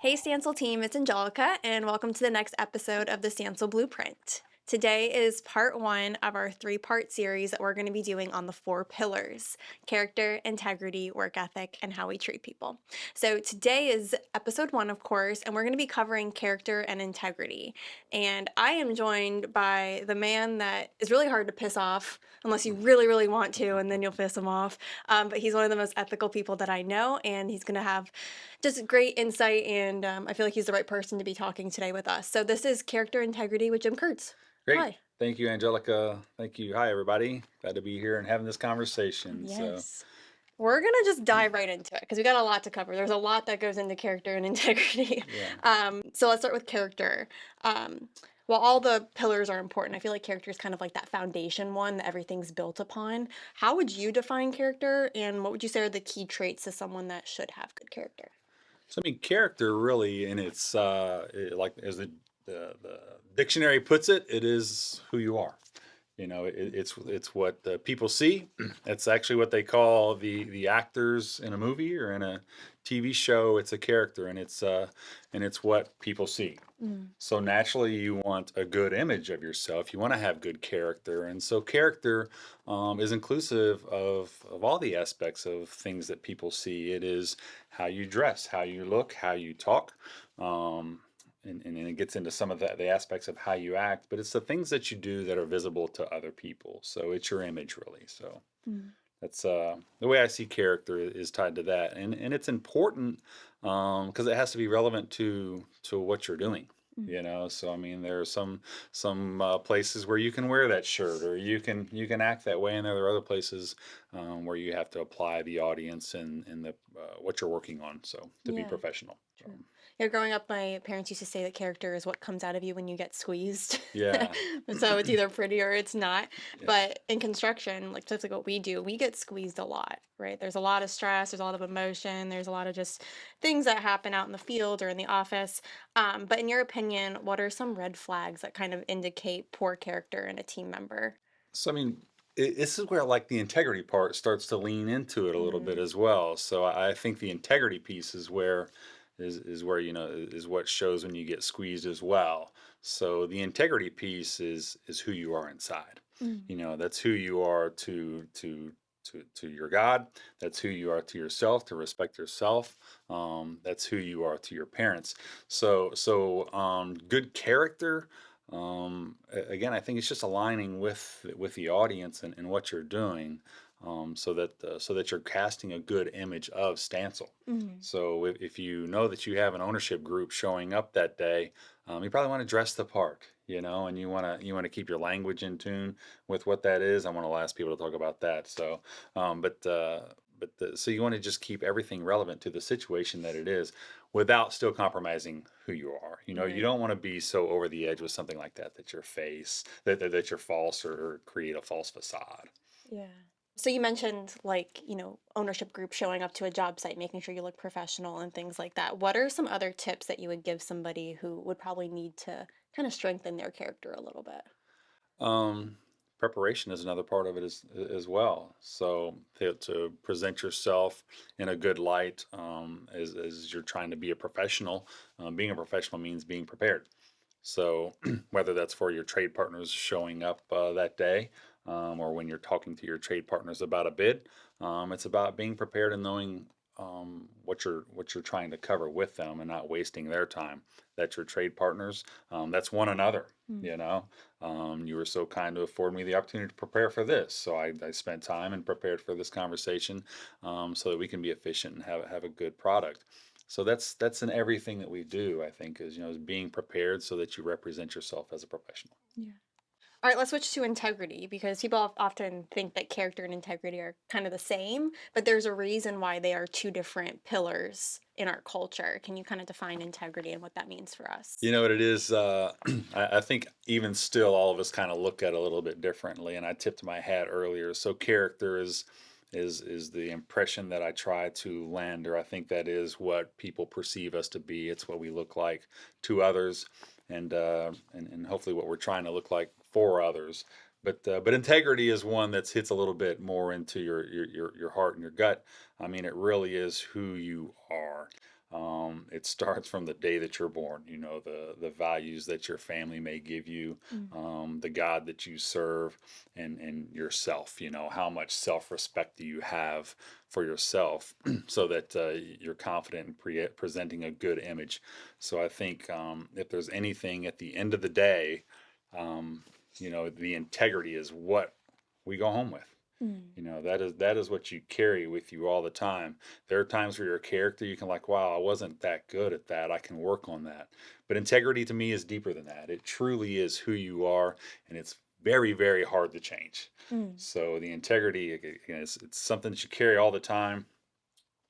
Hey, Stansell team, it's Angelica, and welcome to the next episode of the Stansell Blueprint. Today is part one of our three-part series that we're going to be doing on the four pillars: character, integrity, work ethic, and how we treat people. So today is episode one, of course, and we're going to be covering character and integrity. And I am joined by the man that is really hard to piss off unless you really, really want to, and then you'll piss him off. But he's one of the most ethical people that I know, and he's going to have just great insight, and I feel like he's the right person to be talking today with us. So this is Character Integrity with Jim Kurtz. Great. Hi. Thank you, Angelica. Thank you. Hi, everybody. Glad to be here and having this conversation. Yes. We're going to just dive right into it because we got a lot to cover. There's a lot that goes into character and integrity. Yeah. So let's start with character. While all the pillars are important, I feel like character is kind of like that foundation one that everything's built upon. How would you define character, and what would you say are the key traits to someone that should have good character? So, I mean, character really, in its like as the dictionary puts it, it is who you are. It's what the people see. It's actually what they call the actors in a movie or in a TV show. It's a character, and it's what people see. Mm. So naturally, you want a good image of yourself. You want to have good character, and so character is inclusive of all the aspects of things that people see. It is how you dress, how you look, how you talk. And it gets into some of the aspects of how you act, but it's the things that you do that are visible to other people. So it's your image, really. So Mm. that's the way I see character is tied to that, and it's important because it has to be relevant to what you're doing. Mm. So I mean, there are some places where you can wear that shirt, or you can act that way, and there are other places where you have to apply the audience and the what you're working on. So to be Yeah. professional. So, True. Yeah, growing up, my parents used to say that character is what comes out of you when you get squeezed. yeah, So it's either pretty or it's not. yeah. But in construction, like just like what we do, we get squeezed a lot, right? There's a lot of stress, there's a lot of emotion, there's a lot of just things that happen out in the field or in the office. But in your opinion, what are some red flags that kind of indicate poor character in a team member? So I mean, this is where like the integrity part starts to lean into it a little bit Mm, as well. So I think the integrity piece is where is what shows when you get squeezed as well. So the integrity piece is who you are inside. mm, That's who you are to your God. That's who you are to yourself, to respect yourself. That's who you are to your parents. So good character. Again, I think it's just aligning with the audience and what you're doing, so that you're casting a good image of Stansel. mm. So if you know that you have an ownership group showing up that day, you probably want to dress the part, and you want to keep your language in tune with what that is. I want to ask people to talk about that. So, so you want to just keep everything relevant to the situation that it is, without still compromising who you are. You Right. don't want to be so over the edge with something like that your face that you're false, or create a false facade. Yeah. So you mentioned like, ownership group showing up to a job site, making sure you look professional and things like that. What are some other tips that you would give somebody who would probably need to kind of strengthen their character a little bit? Um, Preparation is another part of it as well. So to present yourself in a good light, as you're trying to be a professional. Being a professional means being prepared. So whether that's for your trade partners showing up that day, or when you're talking to your trade partners about a bid, it's about being prepared and knowing what you're trying to cover with them, and not wasting their time. That's your trade partners. That's one another. Mm. You were so kind to afford me the opportunity to prepare for this, so I spent time and prepared for this conversation, so that we can be efficient and have a good product. So that's in everything that we do. I think is being prepared so that you represent yourself as a professional. Yeah. All right, let's switch to integrity because people often think that character and integrity are kind of the same, but there's a reason why they are two different pillars in our culture. Can you kind of define integrity and what that means for us? You know what it is? I think even still, all of us kind of look at it a little bit differently. And I tipped my hat earlier. So character is the impression that I try to lend, or I think that is what people perceive us to be. It's what we look like to others, and hopefully what we're trying to look like for others. But integrity is one that hits a little bit more into your heart and your gut. I mean, it really is who you are. It starts from the day that you're born. You know, the values that your family may give you, Mm. the God that you serve, and yourself. You know, how much self-respect do you have for yourself, so that you're confident in presenting a good image. So I think, if there's anything at the end of the day, um, you know, the integrity is what we go home with. Mm. You know, that is what you carry with you all the time. There are times where your character, you can like, wow, I wasn't that good at that. I can work on that. But integrity to me is deeper than that. It truly is who you are, and it's very, very hard to change. Mm. So the integrity, again, it's something that you carry all the time,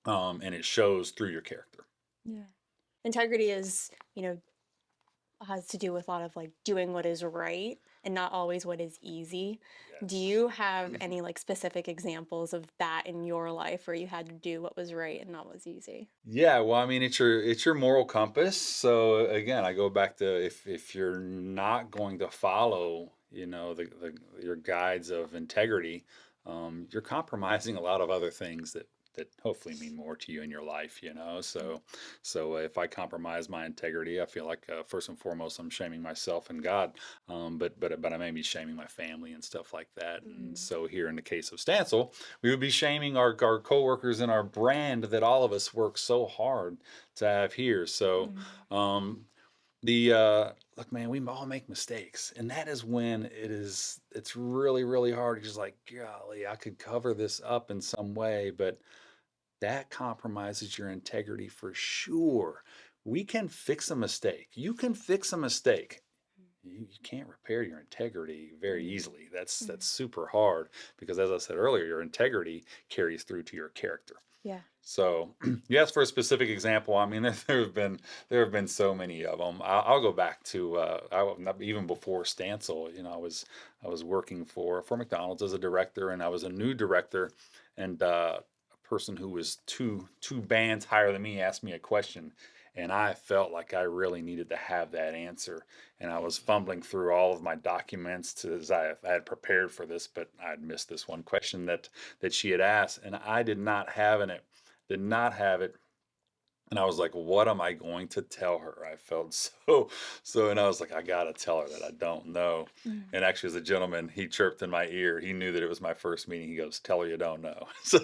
and it shows through your character. Yeah. Integrity is, has to do with a lot of like doing what is right and not always what is easy. Do Yes. you have any like specific examples of that in your life where you had to do what was right and not what was easy? Yeah, well, I mean, it's your moral compass. So again, I go back to, if you're not going to follow, you know, the your guides of integrity, you're compromising a lot of other things that hopefully mean more to you in your life. You know, so if I compromise my integrity, I feel like, first and foremost, I'm shaming myself and God, but I may be shaming my family and stuff like that. And Mm. so here in the case of Stansell, we would be shaming our coworkers and our brand that all of us work so hard to have here. So, Mm. um, the look, man, we all make mistakes, and that is when it's really, really hard. You're just like, golly, I could cover this up in some way, but that compromises your integrity for sure. We can fix a mistake. You can fix a mistake. You can't repair your integrity very Mm. easily. That's Mm. super hard, because, as I said earlier, your integrity carries through to your character. Yeah. So you asked for a specific example. I mean, there have been so many of them. I'll go back to, not even before Stansell. You know, I was working for McDonald's as a director, and I was a new director, and a person who was two bands higher than me asked me a question, and I felt like I really needed to have that answer, and I was fumbling through all of my documents, as I had prepared for this, but I'd missed this one question that she had asked, and I did not have it. And I was like, what am I going to tell her? I felt so, and I was like, I gotta tell her that I don't know. Mm. And actually, as a gentleman, he chirped in my ear. He knew that it was my first meeting. He goes, tell her you don't know. So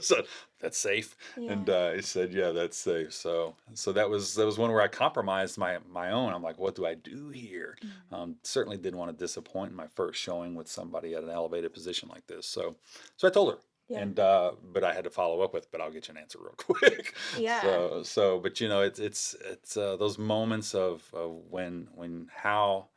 that's safe. And Yeah. he said, yeah, that's safe. So that was one where I compromised my own. I'm like, what do I do here? Mm. Certainly didn't want to disappoint in my first showing with somebody at an elevated position like this. So I told her, Yeah. and but I had to follow up with, but I'll get you an answer real quick. Yeah. But you know, it's those moments of when how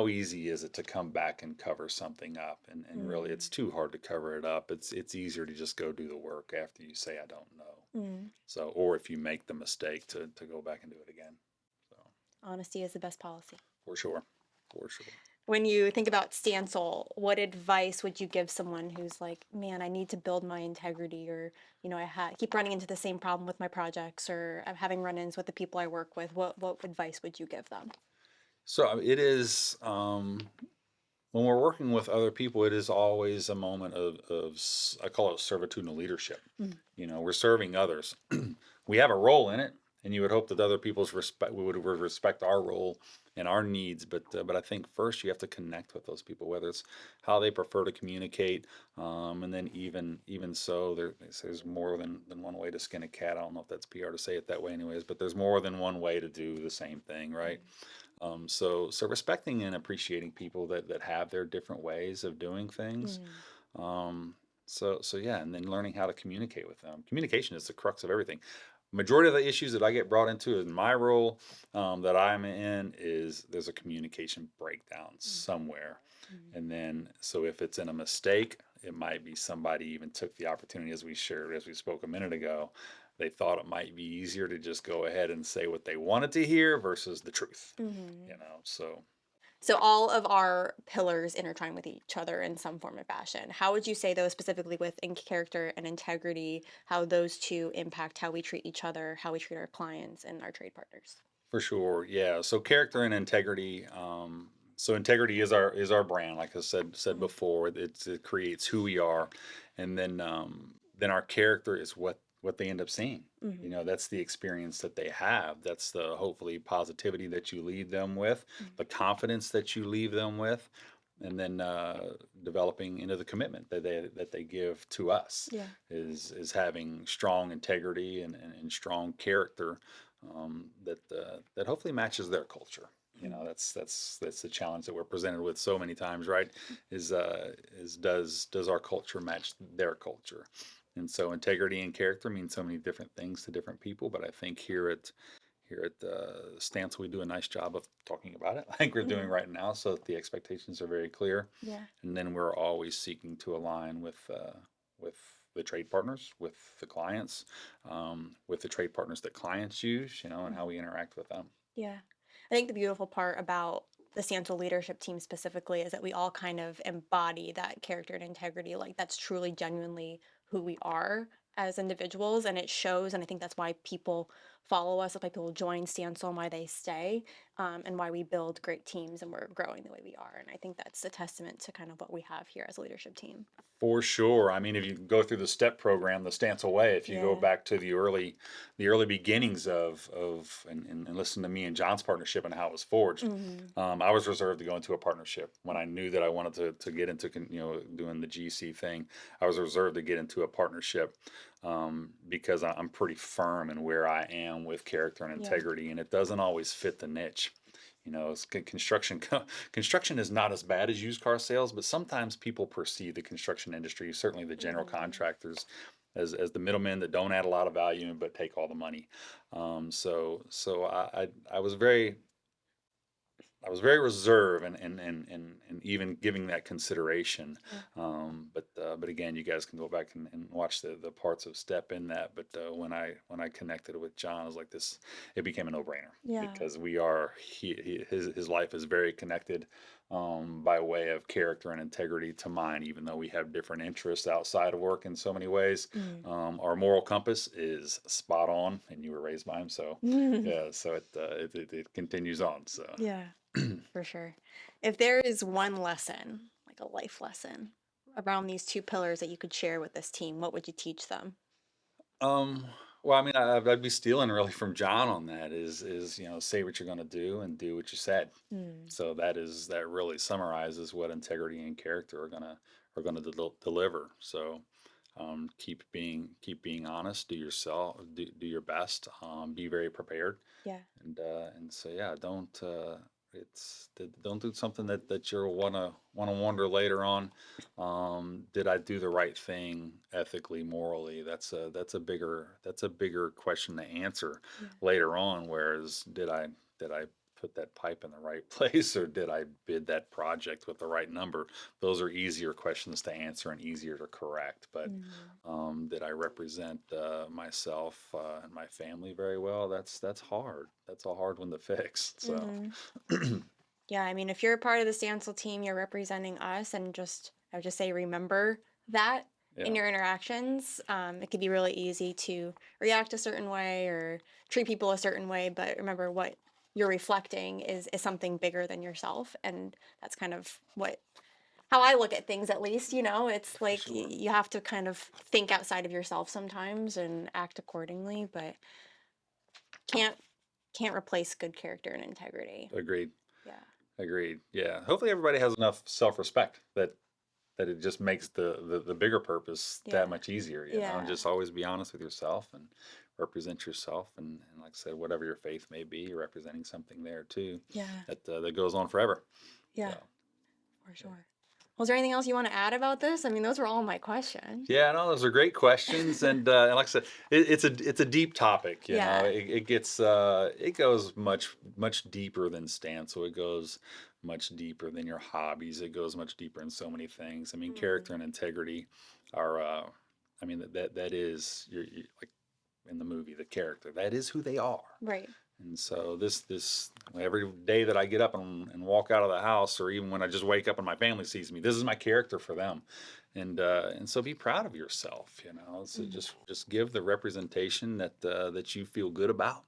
easy is it to come back and cover something up, and really it's Mm. too hard to cover it up. It's easier to just go do the work after you say I don't know. Mm. So, or if you make the mistake, to go back and do it again. So, Honesty is the best policy. for sure, for sure. When you think about Stansel, what advice would you give someone who's like, man, I need to build my integrity, or, keep running into the same problem with my projects, or I'm having run-ins with the people I work with? What advice would you give them? So, it is, when we're working with other people, it is always a moment I call it servitudinal leadership. Mm. You know, we're serving others. We have a role in it, and you would hope that other people's respect we would respect our role and our needs. But I think first you have to connect with those people, whether it's how they prefer to communicate, and then even so, there's more than one way to skin a cat. I don't know if that's PR to say it that way, anyways. But there's more than one way to do the same thing, right? So respecting and appreciating people that have their different ways of doing things. Mm. Um, so yeah, and then learning how to communicate with them. Communication is the crux of everything. Majority of the issues that I get brought into in my role, that I'm in, is there's a communication breakdown Mm. somewhere. Mm. And then, so if it's in a mistake, it might be somebody even took the opportunity, as we spoke a minute ago. They thought it might be easier to just go ahead and say what they wanted to hear versus the truth, Mhm. so. So all of our pillars intertwine with each other in some form or fashion. How would you say those, specifically with in character and integrity, how those two impact how we treat each other, how we treat our clients and our trade partners? For sure, yeah. So character and integrity. So integrity is our brand, like I said Mhm. before. It creates who we are, and then our character is what they end up seeing. Mhm. That's the experience that they have. That's the hopefully positivity that you leave them with, Mhm. the confidence that you leave them with, and then developing into the commitment that they give to us Yeah. is having strong integrity and strong character that hopefully matches their culture. Mhm. That's the challenge that we're presented with so many times, right? Is does our culture match their culture? And so integrity and character mean so many different things to different people. But I think here at Stance, we do a nice job of talking about it. I think we're doing Mhm. right now, so that the expectations are very clear. Yeah. And then we're always seeking to align with the trade partners, with the clients, with the trade partners that clients use, and how Mhm. we interact with them. Yeah. I think the beautiful part about the Stansell leadership team specifically is that we all kind of embody that character and integrity. Like that's truly genuinely who we are as individuals. And it shows. And I think that's why people follow us, that's why people join Stansell and why they stay, and why we build great teams and we're growing the way we are. And I think that's a testament to kind of what we have here as a leadership team. For sure. I mean, if you go through the STEP program, the Stancil Way, if you go Yeah. back to the early beginnings of and listen to me and John's partnership and how it was forged, Hmm. I was reserved to go into a partnership when I knew that I wanted to get into doing the GC thing. I was reserved to get into a partnership because I'm pretty firm in where I am with character and Yeah. integrity, and it doesn't always fit the niche. Construction. Construction is not as bad as used car sales, but sometimes people perceive the construction industry, certainly the general Hmm. contractors, as the middlemen that don't add a lot of value but take all the money. So I was very reserved and even giving that consideration. Yeah. But again, you guys can go back and watch the parts of Step in that. But when I connected with John, I was like this. It became a no brainer Yeah. because his life is very connected by way of character and integrity to mine. Even though we have different interests outside of work in so many ways, Mm. our moral compass is spot on. And you were raised by him, so yeah. So it continues on. So. Yeah. For sure. If there is one lesson, like a life lesson, around these two pillars that you could share with this team, what would you teach them? Um, well, I mean, I'd be stealing really from John on that is say what you're going to do and do what you said. Mm. So that really summarizes what integrity and character are going to deliver. So keep being honest, do yourself, do your best, be very prepared, Yeah. and so yeah, don't do something that you'll wanna wonder later on. Did I do the right thing ethically, morally? That's a bigger question to answer Yeah. later on. Whereas did I put that pipe in the right place, or did I bid that project with the right number? Those are easier questions to answer and easier to correct. But Mm. did I represent myself and my family very well? That's hard. That's a hard one to fix. So Hmm. Yeah. I mean, if you're a part of the Stansel team, you're representing us, and I would just say, remember that in yeah, your interactions. It could be really easy to react a certain way or treat people a certain way, but remember what you're reflecting is something bigger than yourself, and that's kind of what how I look at things, at least, it's for like sure. you have to kind of think outside of yourself sometimes and act accordingly, but can't can't replace good character and integrity. Agreed. Yeah. Agreed. Yeah. Hopefully everybody has enough self-respect that it just makes the bigger purpose that Yeah. much easier. Yeah. Just always be honest with yourself and represent yourself, and like I said, whatever your faith may be, you're representing something there too Yeah. that goes on forever. Yeah, So. for sure. Was there anything else you want to add about this? I mean, those were all my questions. Yeah, no, those are great questions, and like I said, it's a deep topic. Yeah. It goes much deeper than stance. So it goes much deeper than your hobbies. It goes much deeper in so many things. I mean, Mm. character and integrity are. I mean that is like in the movie, the character that is who they are. Right. And so this every day that I get up and walk out of the house, or even when I just wake up and my family sees me, this is my character for them. And so be proud of yourself. So Mhm. just give the representation that you feel good about,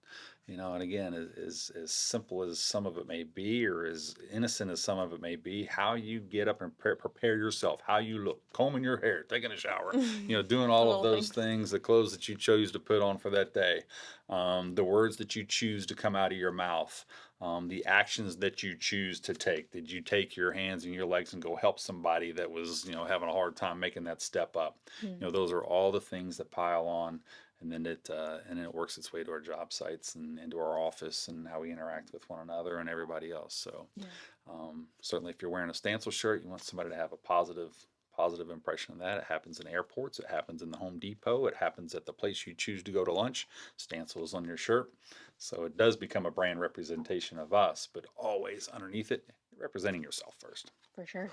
And again, as simple as some of it may be, or as innocent as some of it may be, how you get up and prepare yourself, how you look, combing your hair, taking a shower, doing The all of little those things. things, the clothes that you chose to put on for that day, the words that you choose to come out of your mouth, the actions that you choose to take. Did you take your hands and your legs and go help somebody that was, having a hard time making that step up? Mm. Those are all the things that pile on, and then it works its way to our job sites and into our office and how we interact with one another and everybody else. So Yeah. certainly, if you're wearing a Stansell shirt, you want somebody to have a positive impression of that. It happens in airports. It happens in the Home Depot. It happens at the place you choose to go to lunch. Stansell is on your shirt. So it does become a brand representation of us, but always underneath it, you're representing yourself first. For sure.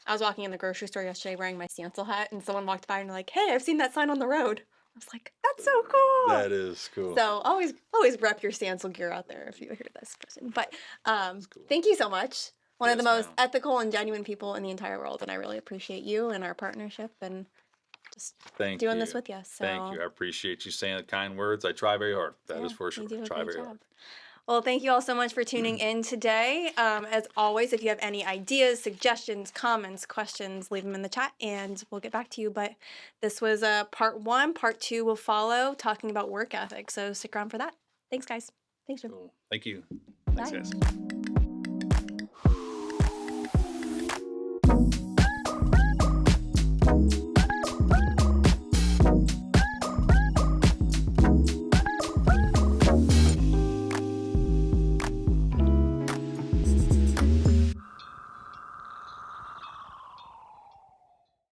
I was walking in the grocery store yesterday wearing my Stancil hat, and someone walked by and like, "Hey, I've seen that sign on the road." I was like, "That's so cool!" That is cool. So always rep your Stancil gear out there if you hear this person. But That's cool. thank you so much. One of the Yes, most ma'am. ethical and genuine people in the entire world, and I really appreciate you and our partnership and just Thank doing this you. with you. Thank So you. I appreciate you saying the kind words. I try very hard. That is yeah, for you sure. do a Try great very hard. job. Well, thank you all so much for tuning in today. As always, if you have any ideas, suggestions, comments, questions, leave them in the chat and we'll get back to you. But this was part one. Part two will follow, talking about work ethic. So stick around for that. Thanks, guys. Thanks, Jim. Cool. Thank you. Thanks, guys. Bye.